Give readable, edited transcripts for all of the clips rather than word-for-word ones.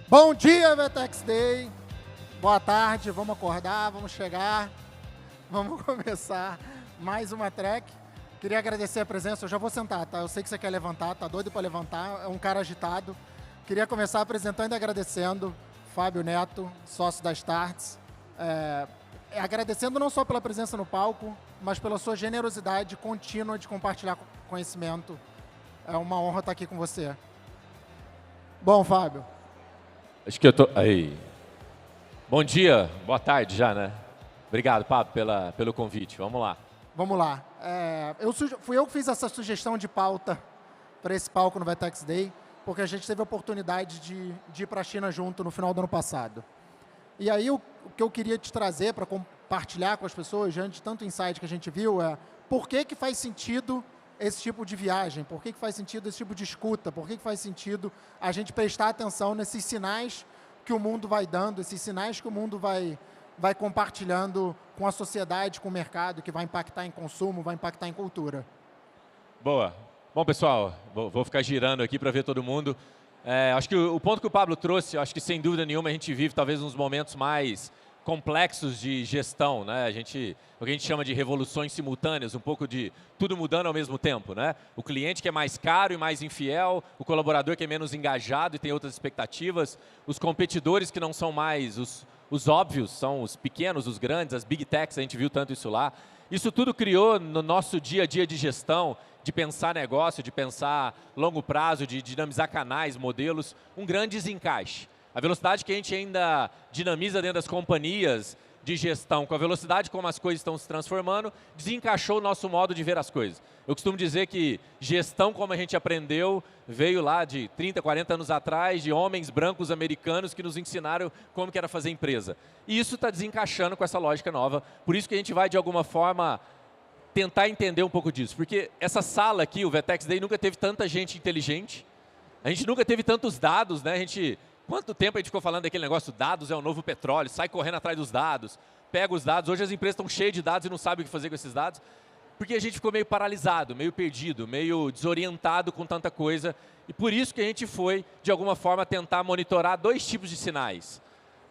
Bom dia, Vetex Day. Boa tarde, vamos acordar, vamos chegar. Vamos começar mais uma track. Queria agradecer a presença, eu já vou sentar, tá? Eu sei que você quer levantar, tá doido para levantar, é um cara agitado. Queria começar apresentando e agradecendo Fábio Neto, sócio da Startz. Agradecendo não só pela presença no palco, mas pela sua generosidade contínua de compartilhar conhecimento. É uma honra estar aqui com você. Bom, Fábio. Acho que eu tô... Aí. Bom dia, boa tarde já, né? Obrigado, Pablo, pelo convite. Vamos lá. Vamos lá. Fui eu que fiz essa sugestão de pauta para esse palco no Vetex Day, porque a gente teve a oportunidade de ir para a China junto no final do ano passado. E aí o que eu queria te trazer para compartilhar com as pessoas, diante de tanto insight que a gente viu, é por que faz sentido esse tipo de viagem, por que faz sentido esse tipo de escuta, por que faz sentido a gente prestar atenção nesses sinais que o mundo vai dando, esses sinais que o mundo vai compartilhando com a sociedade, com o mercado, que vai impactar em consumo, vai impactar em cultura. Boa. Bom, pessoal, vou ficar girando aqui para ver todo mundo. Acho que o ponto que o Pablo trouxe, acho que sem dúvida nenhuma a gente vive talvez uns momentos mais complexos de gestão, né? O que a gente chama de revoluções simultâneas, um pouco de tudo mudando ao mesmo tempo, né? O cliente que é mais caro e mais infiel, o colaborador que é menos engajado e tem outras expectativas, os competidores que não são mais os óbvios, são os pequenos, os grandes, as big techs, a gente viu tanto isso lá. Isso tudo criou no nosso dia a dia de gestão, de pensar negócio, de pensar longo prazo, de dinamizar canais, modelos, um grande desencaixe. A velocidade que a gente ainda dinamiza dentro das companhias de gestão, com a velocidade como as coisas estão se transformando, desencaixou o nosso modo de ver as coisas. Eu costumo dizer que gestão, como a gente aprendeu, veio lá de 30, 40 anos atrás, de homens brancos americanos que nos ensinaram como que era fazer empresa. E isso está desencaixando com essa lógica nova. Por isso que a gente vai, de alguma forma, tentar entender um pouco disso. Porque essa sala aqui, o Vetex Day, nunca teve tanta gente inteligente. A gente nunca teve tantos dados, né? Quanto tempo a gente ficou falando daquele negócio, dados é o novo petróleo, sai correndo atrás dos dados, pega os dados. Hoje as empresas estão cheias de dados e não sabem o que fazer com esses dados, porque a gente ficou meio paralisado, meio perdido, meio desorientado com tanta coisa. E por isso que a gente foi, de alguma forma, tentar monitorar dois tipos de sinais.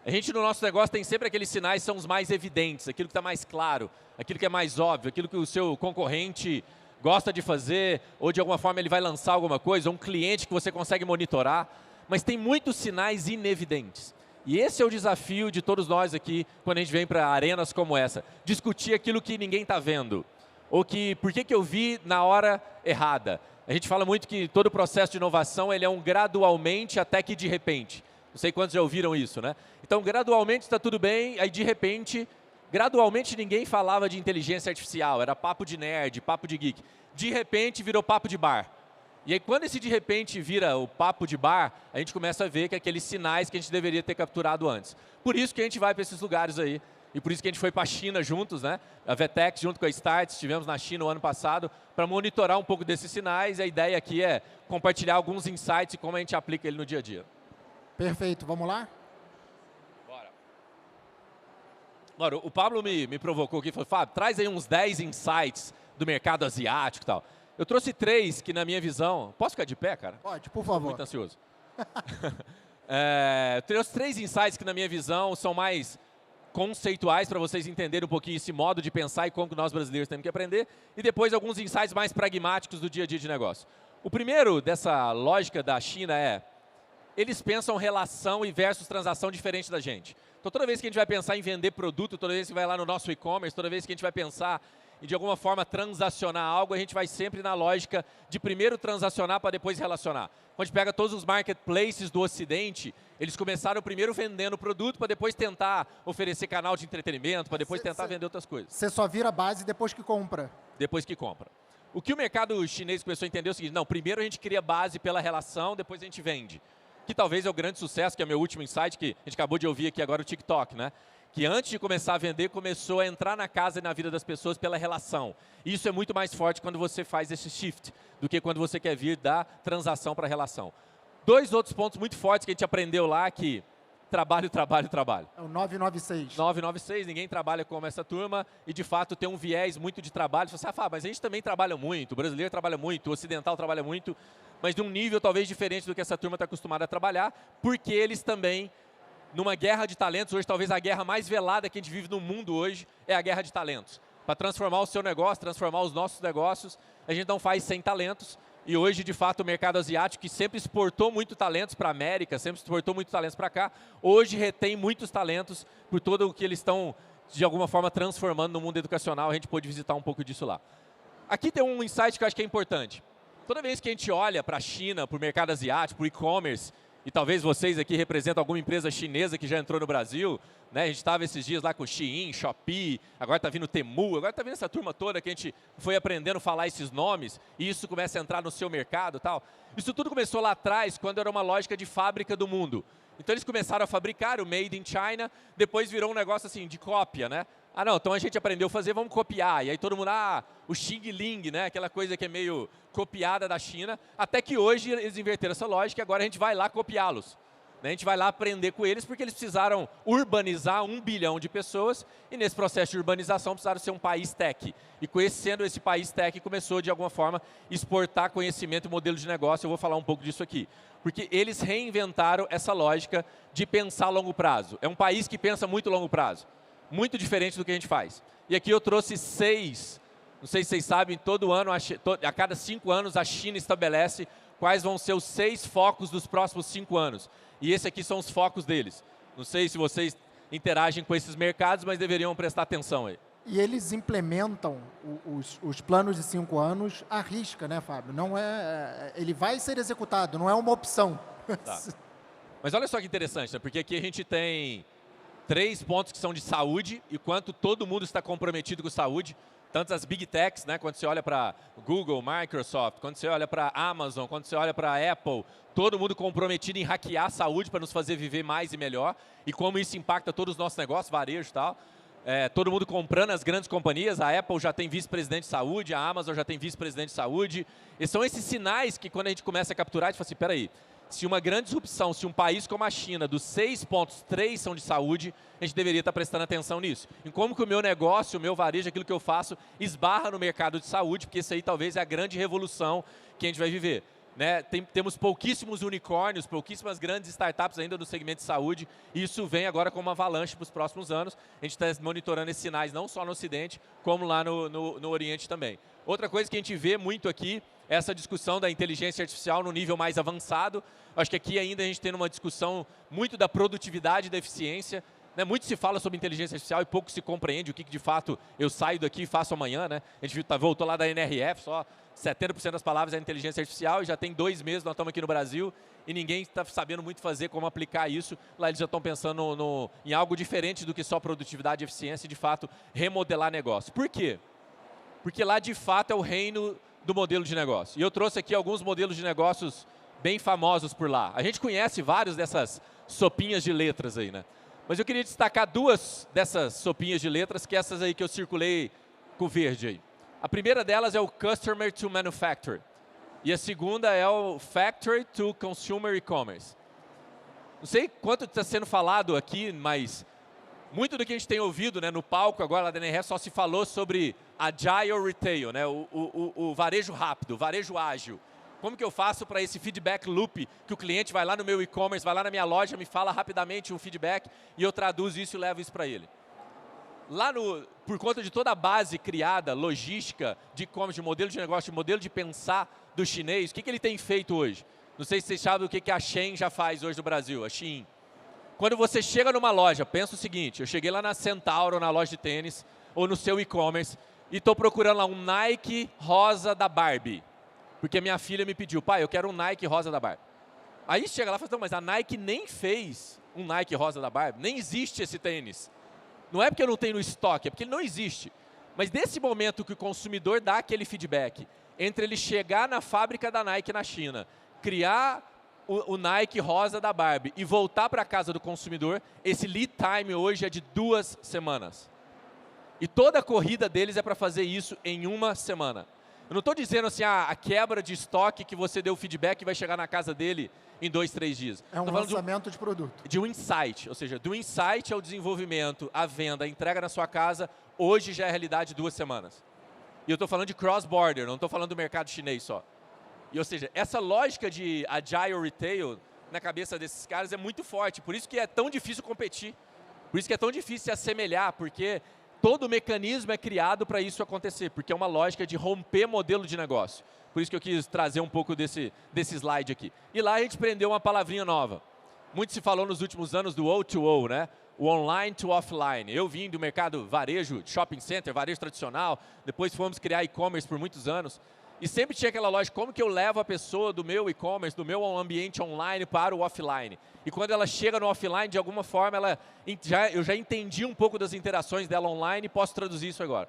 A gente, no nosso negócio, tem sempre aqueles sinais que são os mais evidentes, aquilo que está mais claro, aquilo que é mais óbvio, aquilo que o seu concorrente gosta de fazer, ou de alguma forma ele vai lançar alguma coisa, ou um cliente que você consegue monitorar. Mas tem muitos sinais inevidentes. E esse é o desafio de todos nós aqui, quando a gente vem para arenas como essa. Discutir aquilo que ninguém está vendo. Ou por que eu vi na hora errada. A gente fala muito que todo o processo de inovação ele é um gradualmente até que de repente. Não sei quantos já ouviram isso, né? Então, gradualmente está tudo bem, aí de repente, gradualmente ninguém falava de inteligência artificial. Era papo de nerd, papo de geek. De repente virou papo de bar. E aí, quando esse de repente vira o papo de bar, a gente começa a ver que aqueles sinais que a gente deveria ter capturado antes. Por isso que a gente vai para esses lugares aí. E por isso que a gente foi para a China juntos, né? A Vetex junto com a Startz, estivemos na China o ano passado, para monitorar um pouco desses sinais. A ideia aqui é compartilhar alguns insights e como a gente aplica ele no dia a dia. Perfeito, vamos lá? Bora. Agora, o Pablo me provocou aqui e falou, Fábio, traz aí uns 10 insights do mercado asiático e tal. Eu trouxe 3 que, na minha visão... Posso ficar de pé, cara? Pode, por favor. Estou muito ansioso. Eu trouxe 3 insights que, na minha visão, são mais conceituais para vocês entenderem um pouquinho esse modo de pensar e como que nós brasileiros temos que aprender. E depois alguns insights mais pragmáticos do dia a dia de negócio. O primeiro dessa lógica da China é... Eles pensam relação e versus transação diferente da gente. Então, toda vez que a gente vai pensar em vender produto, toda vez que vai lá no nosso e-commerce, toda vez que a gente vai pensar e de alguma forma transacionar algo, a gente vai sempre na lógica de primeiro transacionar para depois relacionar. Quando a gente pega todos os marketplaces do Ocidente, eles começaram primeiro vendendo produto para depois tentar oferecer canal de entretenimento, para depois tentar vender outras coisas. Você só vira base depois que compra. Depois que compra. O que o mercado chinês começou a entender é o seguinte, não, primeiro a gente cria base pela relação, depois a gente vende. Que talvez é o grande sucesso, que é o meu último insight, que a gente acabou de ouvir aqui agora, o TikTok, né? Que antes de começar a vender, começou a entrar na casa e na vida das pessoas pela relação. Isso é muito mais forte quando você faz esse shift, do que quando você quer vir da transação para a relação. 2 outros pontos muito fortes que a gente aprendeu lá, que trabalho, trabalho, trabalho. É o 996. 996, ninguém trabalha como essa turma e, de fato, tem um viés muito de trabalho. Você fala, mas a gente também trabalha muito, o brasileiro trabalha muito, o ocidental trabalha muito, mas de um nível talvez diferente do que essa turma está acostumada a trabalhar, porque eles também, numa guerra de talentos, hoje talvez a guerra mais velada que a gente vive no mundo hoje é a guerra de talentos. Para transformar o seu negócio, transformar os nossos negócios, a gente não faz sem talentos. E hoje, de fato, o mercado asiático, que sempre exportou muito talentos para a América, sempre exportou muito talentos para cá, hoje retém muitos talentos por todo o que eles estão, de alguma forma, transformando no mundo educacional. A gente pôde visitar um pouco disso lá. Aqui tem um insight que eu acho que é importante. Toda vez que a gente olha para a China, para o mercado asiático, para o e-commerce, e talvez vocês aqui representam alguma empresa chinesa que já entrou no Brasil, né? A gente estava esses dias lá com o Shein, Shopee, agora está vindo o Temu, agora está vindo essa turma toda que a gente foi aprendendo a falar esses nomes, e isso começa a entrar no seu mercado e tal. Isso tudo começou lá atrás, quando era uma lógica de fábrica do mundo. Então eles começaram a fabricar o Made in China, depois virou um negócio assim de cópia, né? Ah, não, então a gente aprendeu a fazer, vamos copiar. E aí todo mundo, o Xing Ling, né? Aquela coisa que é meio copiada da China, até que hoje eles inverteram essa lógica e agora a gente vai lá copiá-los. A gente vai lá aprender com eles porque eles precisaram urbanizar 1 bilhão de pessoas e nesse processo de urbanização precisaram ser um país tech. E conhecendo esse país tech, começou de alguma forma exportar conhecimento e modelo de negócio. Eu vou falar um pouco disso aqui. Porque eles reinventaram essa lógica de pensar a longo prazo. É um país que pensa muito a longo prazo. Muito diferente do que a gente faz. E aqui eu trouxe 6, não sei se vocês sabem, todo ano, a cada 5 anos a China estabelece quais vão ser os 6 focos dos próximos 5 anos. E esse aqui são os focos deles. Não sei se vocês interagem com esses mercados, mas deveriam prestar atenção aí. E eles implementam os planos de 5 anos à risca, né, Fábio? Não ele vai ser executado, não é uma opção. Tá. Mas olha só que interessante, né? Porque aqui a gente tem 3 pontos que são de saúde e quanto todo mundo está comprometido com saúde. Tanto as Big Techs, né, quando você olha para Google, Microsoft, quando você olha para Amazon, quando você olha para Apple, todo mundo comprometido em hackear a saúde para nos fazer viver mais e melhor. E como isso impacta todos os nossos negócios, varejo e tal. Todo mundo comprando as grandes companhias, a Apple já tem vice-presidente de saúde, a Amazon já tem vice-presidente de saúde. E são esses sinais que quando a gente começa a capturar, a gente fala assim, peraí, se uma grande disrupção, se um país como a China, dos 6 pontos, 3 são de saúde, a gente deveria estar prestando atenção nisso. Em como que o meu negócio, o meu varejo, aquilo que eu faço, esbarra no mercado de saúde, porque isso aí talvez é a grande revolução que a gente vai viver. Né? Temos pouquíssimos unicórnios, pouquíssimas grandes startups ainda no segmento de saúde, e isso vem agora como uma avalanche para os próximos anos. A gente está monitorando esses sinais não só no Ocidente, como lá no Oriente também. Outra coisa que a gente vê muito aqui, essa discussão da inteligência artificial no nível mais avançado. Acho que aqui ainda a gente tem uma discussão muito da produtividade e da eficiência. Né? Muito se fala sobre inteligência artificial e pouco se compreende o que de fato eu saio daqui e faço amanhã. Né? A gente voltou lá da NRF, só 70% das palavras é inteligência artificial e já tem 2 meses nós estamos aqui no Brasil e ninguém está sabendo muito fazer como aplicar isso. Lá eles já estão pensando em algo diferente do que só produtividade e eficiência e de fato remodelar negócio. Por quê? Porque lá de fato é o reino do modelo de negócio. E eu trouxe aqui alguns modelos de negócios bem famosos por lá. A gente conhece vários dessas sopinhas de letras aí, né? Mas eu queria destacar 2 dessas sopinhas de letras, que é essas aí que eu circulei com o verde aí. A primeira delas é o Customer to Manufacturer. E a segunda é o Factory to Consumer E-Commerce. Não sei quanto está sendo falado aqui, mas muito do que a gente tem ouvido, né, no palco agora lá da NRF só se falou sobre Agile Retail, né, o varejo rápido, o varejo ágil. Como que eu faço para esse feedback loop, que o cliente vai lá no meu e-commerce, vai lá na minha loja, me fala rapidamente um feedback e eu traduzo isso e levo isso para ele. Lá por conta de toda a base criada, logística, de e-commerce, de modelo de negócio, de modelo de pensar do chinês, o que ele tem feito hoje? Não sei se vocês sabem o que a Shein já faz hoje no Brasil, a Shein. Quando você chega numa loja, pensa o seguinte, eu cheguei lá na Centauro, na loja de tênis, ou no seu e-commerce, e estou procurando lá um Nike rosa da Barbie. Porque minha filha me pediu, pai, eu quero um Nike rosa da Barbie. Aí chega lá e fala, não, mas a Nike nem fez um Nike rosa da Barbie, nem existe esse tênis. Não é porque eu não tenho no estoque, é porque ele não existe. Mas nesse momento que o consumidor dá aquele feedback, entre ele chegar na fábrica da Nike na China, criar o Nike rosa da Barbie e voltar para a casa do consumidor, esse lead time hoje é de 2 semanas. E toda a corrida deles é para fazer isso em 1 semana. Eu não estou dizendo assim, a quebra de estoque que você deu feedback e vai chegar na casa dele em 2, 3 dias. É um lançamento de produto. De um insight, ou seja, do insight ao desenvolvimento, à venda, à entrega na sua casa, hoje já é realidade 2 semanas. E eu estou falando de cross-border, não estou falando do mercado chinês só. E, ou seja, essa lógica de agile retail na cabeça desses caras é muito forte, por isso que é tão difícil competir, por isso que é tão difícil se assemelhar, porque todo o mecanismo é criado para isso acontecer, porque é uma lógica de romper modelo de negócio. Por isso que eu quis trazer um pouco desse slide aqui. E lá a gente aprendeu uma palavrinha nova. Muito se falou nos últimos anos do O2O, né? O online to offline. Eu vim do mercado varejo, shopping center, varejo tradicional, depois fomos criar e-commerce por muitos anos. E sempre tinha aquela lógica, como que eu levo a pessoa do meu e-commerce, do meu ambiente online para o offline? E quando ela chega no offline, de alguma forma, eu já entendi um pouco das interações dela online e posso traduzir isso agora.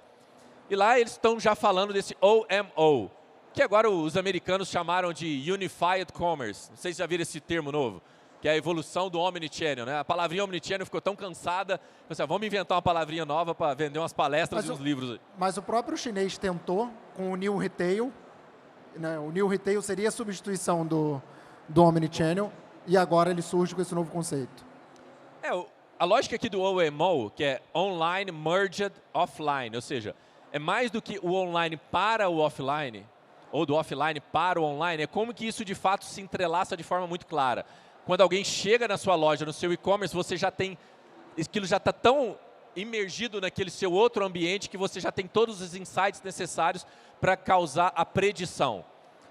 E lá eles estão já falando desse OMO, que agora os americanos chamaram de Unified Commerce. Não sei se já viram esse termo novo, que é a evolução do Omnichannel, né? A palavrinha Omnichannel ficou tão cansada, pensei, vamos inventar uma palavrinha nova para vender umas palestras e uns livros. Mas o próprio chinês tentou com o New Retail, né? O New Retail seria a substituição do Omnichannel, e agora ele surge com esse novo conceito. A lógica aqui do OMO, que é Online Merged Offline, ou seja, é mais do que o online para o offline, ou do offline para o online, é como que isso de fato se entrelaça de forma muito clara. Quando alguém chega na sua loja, no seu e-commerce, você já tem, aquilo já está tão imergido naquele seu outro ambiente que você já tem todos os insights necessários para causar a predição.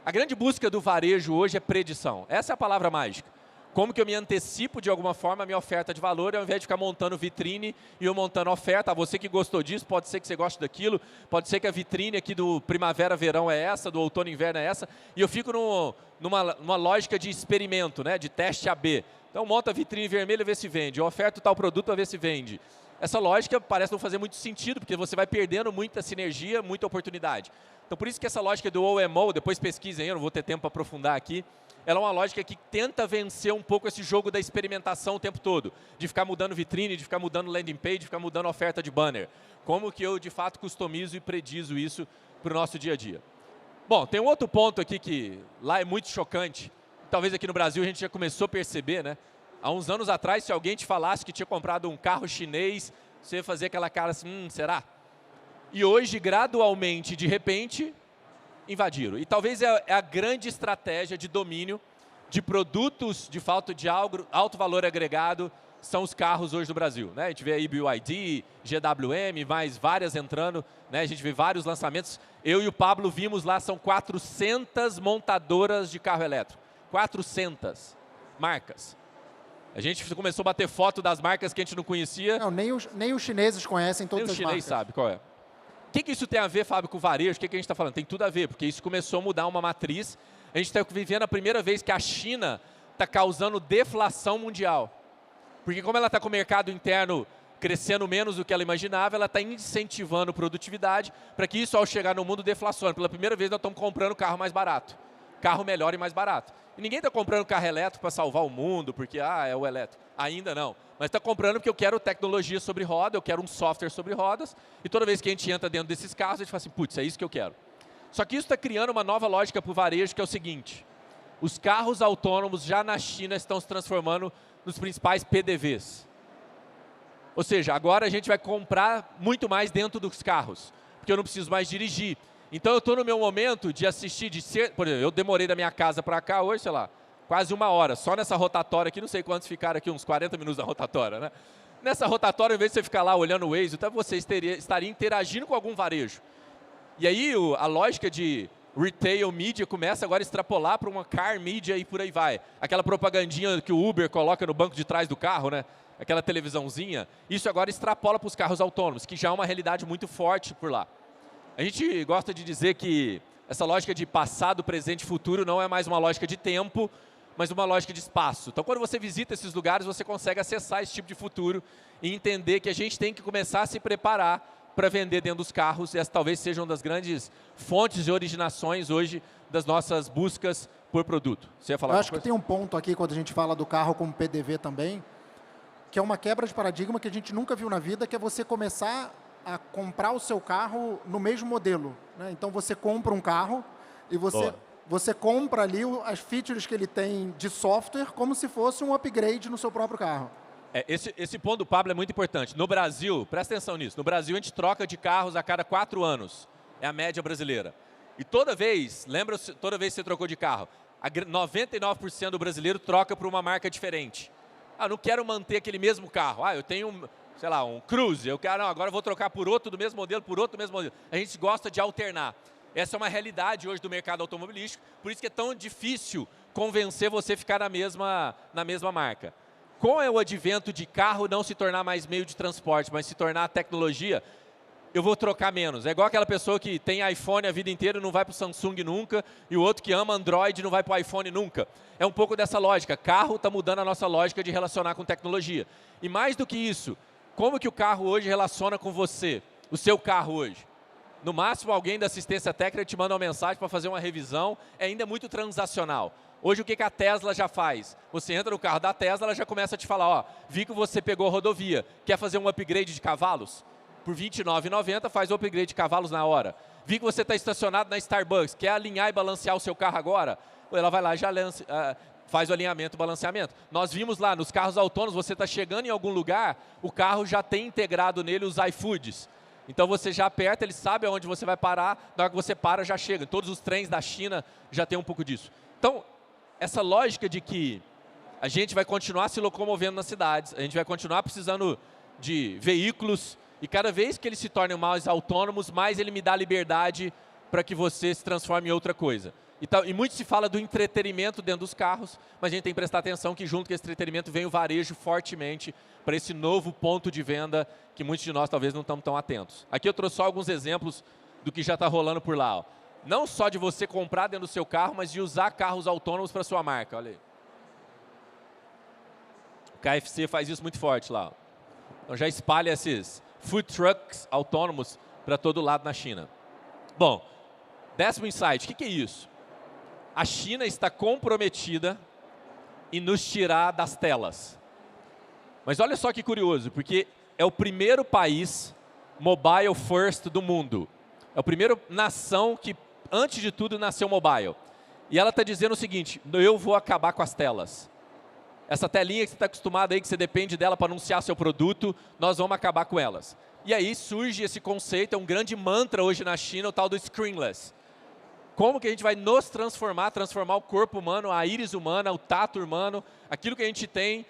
A grande busca do varejo hoje é predição. Essa é a palavra mágica. Como que eu me antecipo de alguma forma a minha oferta de valor, ao invés de ficar montando vitrine e eu montando oferta. Você que gostou disso, pode ser que você goste daquilo, pode ser que a vitrine aqui do primavera-verão é essa, do outono-inverno é essa, e eu fico numa lógica de experimento, né, de teste AB. Então monta a vitrine vermelha e vê se vende, eu oferto tal produto para ver se vende. Essa lógica parece não fazer muito sentido, porque você vai perdendo muita sinergia, muita oportunidade. Então por isso que essa lógica do OMO, depois pesquisem, eu não vou ter tempo para aprofundar aqui, ela é uma lógica que tenta vencer um pouco esse jogo da experimentação o tempo todo, de ficar mudando vitrine, de ficar mudando landing page, de ficar mudando oferta de banner. Como que eu, de fato, customizo e predizo isso para o nosso dia a dia. Bom, tem um outro ponto aqui que lá é muito chocante, talvez aqui no Brasil a gente já começou a perceber, né? Há uns anos atrás, se alguém te falasse que tinha comprado um carro chinês, você ia fazer aquela cara assim, será? E hoje, gradualmente, de repente, invadiram. E talvez é a grande estratégia de domínio de produtos de falta de alto valor agregado são os carros hoje do Brasil. Né? A gente vê aí BYD, GWM, mais várias entrando, né? A gente vê vários lançamentos. Eu e o Pablo vimos lá, são 400 montadoras de carro elétrico. 400 marcas. A gente começou a bater foto das marcas que a gente não conhecia. Não, nem os chineses conhecem todas as marcas. Nem o chinês sabe qual é. O que isso tem a ver, Fábio, com o varejo? O que a gente está falando? Tem tudo a ver, porque isso começou a mudar uma matriz. A gente está vivendo a primeira vez que a China está causando deflação mundial. Porque como ela está com o mercado interno crescendo menos do que ela imaginava, ela está incentivando produtividade para que isso, ao chegar no mundo, deflacione. Pela primeira vez, nós estamos comprando carro mais barato. Carro melhor e mais barato. E ninguém está comprando carro elétrico para salvar o mundo, porque é o elétrico. Ainda não. Mas está comprando porque eu quero tecnologia sobre roda, eu quero um software sobre rodas, e toda vez que a gente entra dentro desses carros, a gente fala assim, putz, é isso que eu quero. Só que isso está criando uma nova lógica para o varejo, que é o seguinte, os carros autônomos já na China estão se transformando nos principais PDVs. Ou seja, agora a gente vai comprar muito mais dentro dos carros, porque eu não preciso mais dirigir. Então eu estou no meu momento de assistir, por exemplo, eu demorei da minha casa para cá hoje, sei lá, quase 1 hora, só nessa rotatória aqui, não sei quantos ficaram aqui, uns 40 minutos da rotatória, né? Nessa rotatória, ao invés de você ficar lá olhando o Waze, então você estaria interagindo com algum varejo. E aí a lógica de retail media começa agora a extrapolar para uma car media e por aí vai. Aquela propagandinha que o Uber coloca no banco de trás do carro, né? Aquela televisãozinha, isso agora extrapola para os carros autônomos, que já é uma realidade muito forte por lá. A gente gosta de dizer que essa lógica de passado, presente e futuro não é mais uma lógica de tempo, mas uma lógica de espaço. Então, quando você visita esses lugares, você consegue acessar esse tipo de futuro e entender que a gente tem que começar a se preparar para vender dentro dos carros. E essa talvez seja uma das grandes fontes de originações hoje das nossas buscas por produto. Você ia falar? Eu acho que tem um ponto aqui, quando a gente fala do carro como PDV também, que é uma quebra de paradigma que a gente nunca viu na vida, que é você começar a comprar o seu carro no mesmo modelo, né? Então, você compra um carro e você compra ali as features que ele tem de software como se fosse um upgrade no seu próprio carro. Esse ponto do Pablo é muito importante. No Brasil, presta atenção nisso, no Brasil a gente troca de carros a cada 4 anos. É a média brasileira. E toda vez, lembra, toda vez que você trocou de carro, 99% do brasileiro troca por uma marca diferente. Ah, não quero manter aquele mesmo carro. Ah, eu tenho, sei lá, um Cruze. Eu quero, não, agora eu vou trocar por outro do mesmo modelo, por outro do mesmo modelo. A gente gosta de alternar. Essa é uma realidade hoje do mercado automobilístico, por isso que é tão difícil convencer você a ficar na mesma marca. Com o advento de carro não se tornar mais meio de transporte, mas se tornar tecnologia, eu vou trocar menos. É igual aquela pessoa que tem iPhone a vida inteira e não vai para o Samsung nunca, e o outro que ama Android não vai para o iPhone nunca. É um pouco dessa lógica. Carro está mudando a nossa lógica de relacionar com tecnologia. E mais do que isso, como que o carro hoje relaciona com você? O seu carro hoje? No máximo, alguém da assistência técnica te manda uma mensagem para fazer uma revisão, é ainda muito transacional. Hoje, o que a Tesla já faz? Você entra no carro da Tesla, ela já começa a te falar, ó, vi que você pegou a rodovia, quer fazer um upgrade de cavalos? Por R$ 29,90 faz o upgrade de cavalos na hora. Vi que você está estacionado na Starbucks, quer alinhar e balancear o seu carro agora? Ela vai lá e já faz o alinhamento e balanceamento. Nós vimos lá, nos carros autônomos, você está chegando em algum lugar, o carro já tem integrado nele os iFoods. Então você já aperta, ele sabe aonde você vai parar, na hora que você para, já chega. Todos os trens da China já tem um pouco disso. Então, essa lógica de que a gente vai continuar se locomovendo nas cidades, a gente vai continuar precisando de veículos, e cada vez que eles se tornem mais autônomos, mais ele me dá liberdade para que você se transforme em outra coisa. E muito se fala do entretenimento dentro dos carros, mas a gente tem que prestar atenção que junto com esse entretenimento vem o varejo fortemente para esse novo ponto de venda que muitos de nós talvez não estamos tão atentos. Aqui eu trouxe só alguns exemplos do que já está rolando por lá. Ó. Não só de você comprar dentro do seu carro, mas de usar carros autônomos para sua marca. Olha aí. O KFC faz isso muito forte lá. Ó. Então já espalha esses food trucks autônomos para todo lado na China. Bom, 10º insight, o que é isso? A China está comprometida em nos tirar das telas. Mas olha só que curioso, porque é o primeiro país mobile first do mundo. É a primeira nação que, antes de tudo, nasceu mobile. E ela está dizendo o seguinte, eu vou acabar com as telas. Essa telinha que você está acostumado aí, que você depende dela para anunciar seu produto, nós vamos acabar com elas. E aí surge esse conceito, é um grande mantra hoje na China, o tal do screenless. Como que a gente vai nos transformar o corpo humano, a íris humana, o tato humano, aquilo que a gente tem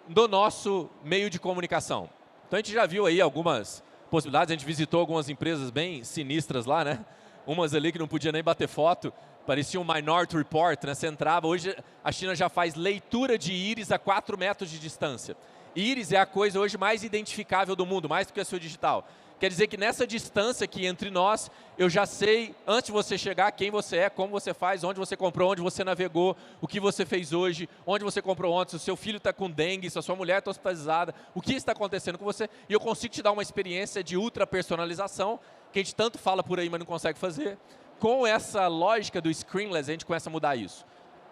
do nosso meio de comunicação. Então a gente já viu aí algumas possibilidades, a gente visitou algumas empresas bem sinistras lá, né? Umas ali que não podia nem bater foto, parecia um Minority Report, né? Você entrava, hoje a China já faz leitura de íris a 4 metros de distância. Íris é a coisa hoje mais identificável do mundo, mais do que a sua digital. Quer dizer que nessa distância aqui entre nós, eu já sei, antes de você chegar, quem você é, como você faz, onde você comprou, onde você navegou, o que você fez hoje, onde você comprou ontem, se o seu filho está com dengue, se a sua mulher está hospitalizada, o que está acontecendo com você, e eu consigo te dar uma experiência de ultra personalização, que a gente tanto fala por aí, mas não consegue fazer. Com essa lógica do screenless, a gente começa a mudar isso.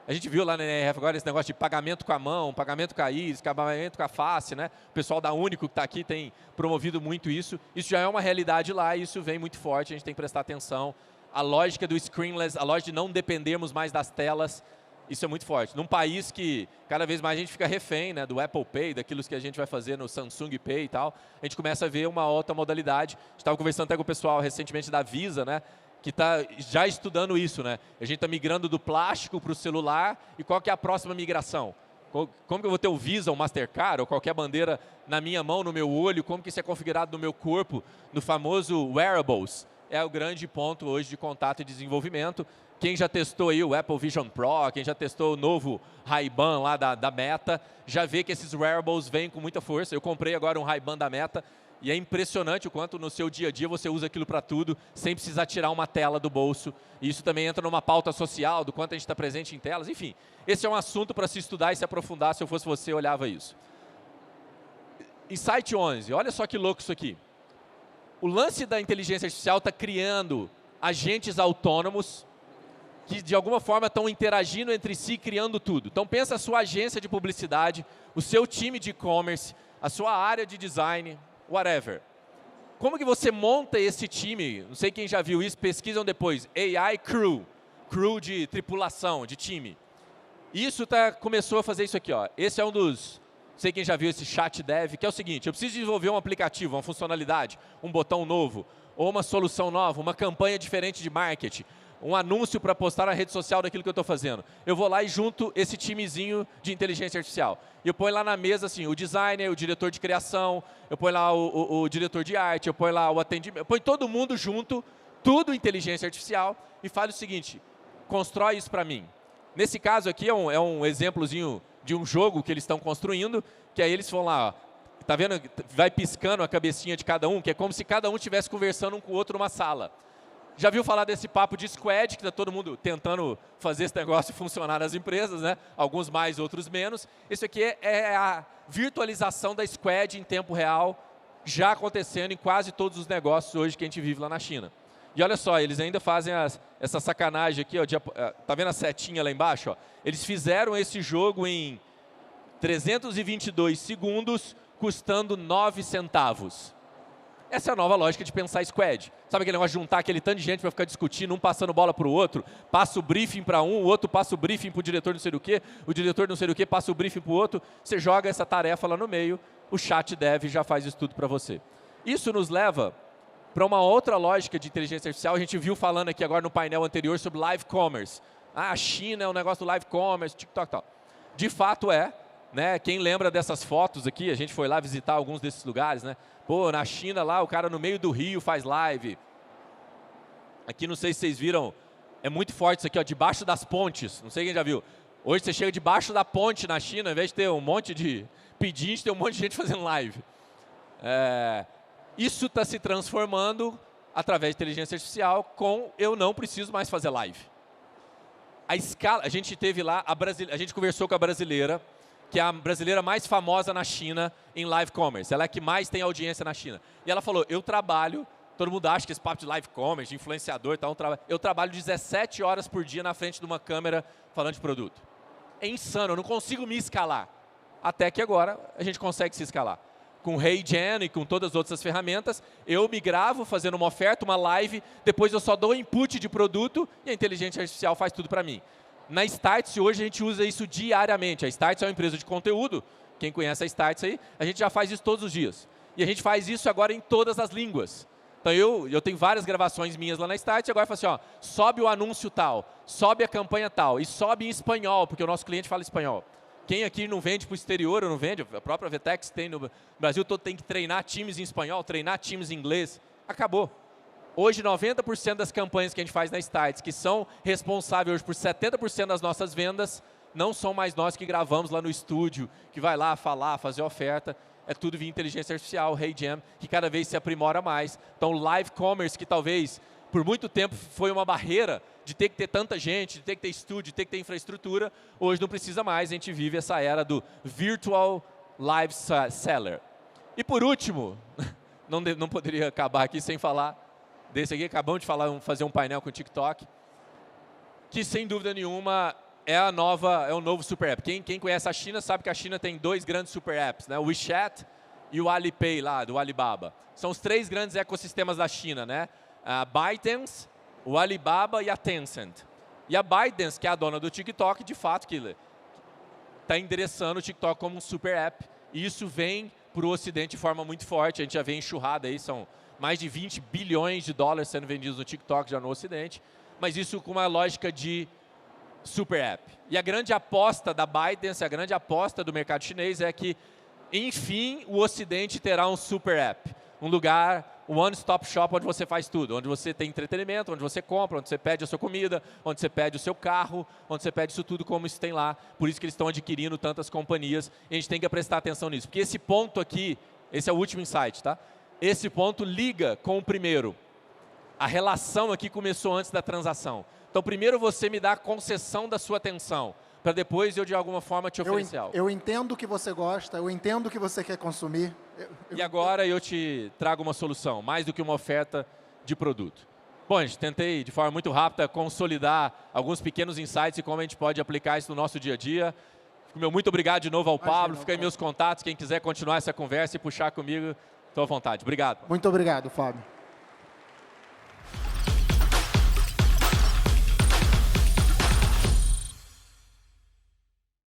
A gente viu lá na NRF agora esse negócio de pagamento com a mão, pagamento com a íris, pagamento com a face, né? O pessoal da Único que está aqui tem promovido muito isso. Isso já é uma realidade lá e isso vem muito forte, a gente tem que prestar atenção. A lógica do screenless, a lógica de não dependermos mais das telas, isso é muito forte. Num país que cada vez mais a gente fica refém, né, do Apple Pay, daquilo que a gente vai fazer no Samsung Pay e tal, a gente começa a ver uma outra modalidade. A gente estava conversando até com o pessoal recentemente da Visa, né? Que está já estudando isso, né? A gente está migrando do plástico para o celular e qual que é a próxima migração? Como que eu vou ter o Visa, o Mastercard ou qualquer bandeira na minha mão, no meu olho? Como que isso é configurado no meu corpo, no famoso wearables? É o grande ponto hoje de contato e desenvolvimento. Quem já testou aí o Apple Vision Pro, quem já testou o novo Ray-Ban lá da Meta, já vê que esses wearables vêm com muita força. Eu comprei agora um Ray-Ban da Meta, e é impressionante o quanto no seu dia a dia você usa aquilo para tudo, sem precisar tirar uma tela do bolso. E isso também entra numa pauta social, do quanto a gente está presente em telas. Enfim, esse é um assunto para se estudar e se aprofundar. Se eu fosse você, eu olhava isso. Insight 11, olha só que louco isso aqui. O lance da inteligência artificial está criando agentes autônomos que de alguma forma estão interagindo entre si, criando tudo. Então pensa a sua agência de publicidade, o seu time de e-commerce, a sua área de design, whatever. como que você monta esse time? Não sei quem já viu isso, pesquisam depois. AI Crew. Crew de tripulação, de time. Isso começou a fazer isso aqui, ó. Esse é um dos... Não sei quem já viu esse chat dev, que é o seguinte, eu preciso desenvolver um aplicativo, uma funcionalidade, um botão novo, ou uma solução nova, uma campanha diferente de marketing, um anúncio para postar na rede social daquilo que eu estou fazendo. Eu vou lá e junto esse timezinho de inteligência artificial. E eu ponho lá na mesa assim, o designer, o diretor de criação, eu ponho lá o diretor de arte, eu ponho lá o atendimento, eu ponho todo mundo junto, tudo inteligência artificial, e falo o seguinte, constrói isso para mim. Nesse caso aqui é um exemplozinho de um jogo que eles estão construindo, que aí eles vão lá, ó, tá vendo? Vai piscando a cabecinha de cada um, que é como se cada um estivesse conversando um com o outro numa sala. Já viu falar desse papo de squad, que está todo mundo tentando fazer esse negócio funcionar nas empresas, né? Alguns mais, outros menos. Isso aqui é a virtualização da squad em tempo real, já acontecendo em quase todos os negócios hoje que a gente vive lá na China. E olha só, eles ainda fazem essa sacanagem aqui, ó, tá vendo a setinha lá embaixo? Ó? Eles fizeram esse jogo em 322 segundos, custando 9 centavos. Essa é a nova lógica de pensar squad. Sabe aquele negócio de juntar aquele tanto de gente para ficar discutindo, um passando bola para o outro, passa o briefing para um, o outro passa o briefing para o diretor não sei do que, o diretor não sei do que passa o briefing para o outro, você joga essa tarefa lá no meio, o chat dev já faz isso tudo para você. Isso nos leva para uma outra lógica de inteligência artificial. A gente viu falando aqui agora no painel anterior sobre live commerce. Ah, a China é um negócio do live commerce, TikTok e tal. De fato é, né? Quem lembra dessas fotos aqui, a gente foi lá visitar alguns desses lugares, né? Pô, na China lá, o cara no meio do rio faz live. Aqui, não sei se vocês viram, é muito forte isso aqui, ó, debaixo das pontes. Não sei quem já viu. Hoje você chega debaixo da ponte na China, ao invés de ter um monte de pedintes, tem um monte de gente fazendo live. Isso está se transformando através de inteligência artificial com eu não preciso mais fazer live. A escala, a gente teve lá, a gente conversou com a brasileira, que é a brasileira mais famosa na China em live commerce. Ela é a que mais tem audiência na China. E ela falou, eu trabalho, todo mundo acha que esse papo de live commerce, de influenciador e tal, eu trabalho 17 horas por dia na frente de uma câmera falando de produto. É insano, eu não consigo me escalar. Até que agora a gente consegue se escalar. Com o HeyGen e com todas as outras ferramentas, eu me gravo fazendo uma oferta, uma live, depois eu só dou input de produto e a inteligência artificial faz tudo para mim. Na Startse, hoje, a gente usa isso diariamente. A Startse é uma empresa de conteúdo. Quem conhece a Startse aí, a gente já faz isso todos os dias. E a gente faz isso agora em todas as línguas. Então, eu tenho várias gravações minhas lá na Startse, agora eu falo assim, ó, sobe o anúncio tal, sobe a campanha tal, e sobe em espanhol, porque o nosso cliente fala espanhol. Quem aqui não vende para o exterior ou não vende, a própria Vtex tem no Brasil todo, tem que treinar times em espanhol, treinar times em inglês. Acabou. Hoje, 90% das campanhas que a gente faz na Startse, que são responsáveis hoje por 70% das nossas vendas, não são mais nós que gravamos lá no estúdio, que vai lá falar, fazer oferta. É tudo via inteligência artificial, HeyGen, que cada vez se aprimora mais. Então, live commerce, que talvez por muito tempo foi uma barreira de ter que ter tanta gente, de ter que ter estúdio, de ter que ter infraestrutura, hoje não precisa mais, a gente vive essa era do Virtual Live Seller. E por último, não poderia acabar aqui sem falar desse aqui, acabamos de fazer um painel com o TikTok, que sem dúvida nenhuma é o novo super app. Quem conhece a China sabe que a China tem 2 grandes super apps, né? O WeChat e o Alipay lá, do Alibaba. São os 3 grandes ecossistemas da China, né? A ByteDance, o Alibaba e a Tencent. E a ByteDance, que é a dona do TikTok, de fato, que está endereçando o TikTok como um super app. E isso vem para o Ocidente de forma muito forte. A gente já vê enxurrada aí, são mais de 20 bilhões de dólares sendo vendidos no TikTok já no Ocidente. Mas isso com uma lógica de super app. E a grande aposta da ByteDance, a grande aposta do mercado chinês é que, enfim, o Ocidente terá um super app. Um lugar, um one-stop shop onde você faz tudo. Onde você tem entretenimento, onde você compra, onde você pede a sua comida, onde você pede o seu carro, onde você pede isso tudo como isso tem lá. Por isso que eles estão adquirindo tantas companhias. E a gente tem que prestar atenção nisso. Porque esse ponto aqui, esse é o último insight, tá? Esse ponto liga com o primeiro. A relação aqui começou antes da transação. Então, primeiro você me dá a concessão da sua atenção, para depois eu, de alguma forma, te oferecer algo. Eu entendo o que você gosta, eu entendo o que você quer consumir. E agora eu te trago uma solução, mais do que uma oferta de produto. Bom, gente, tentei, de forma muito rápida, consolidar alguns pequenos insights e como a gente pode aplicar isso no nosso dia a dia. Meu muito obrigado de novo ao Pablo, fica aí meus contatos, quem quiser continuar essa conversa e puxar comigo, Estou à vontade. Obrigado. Muito obrigado, Fábio.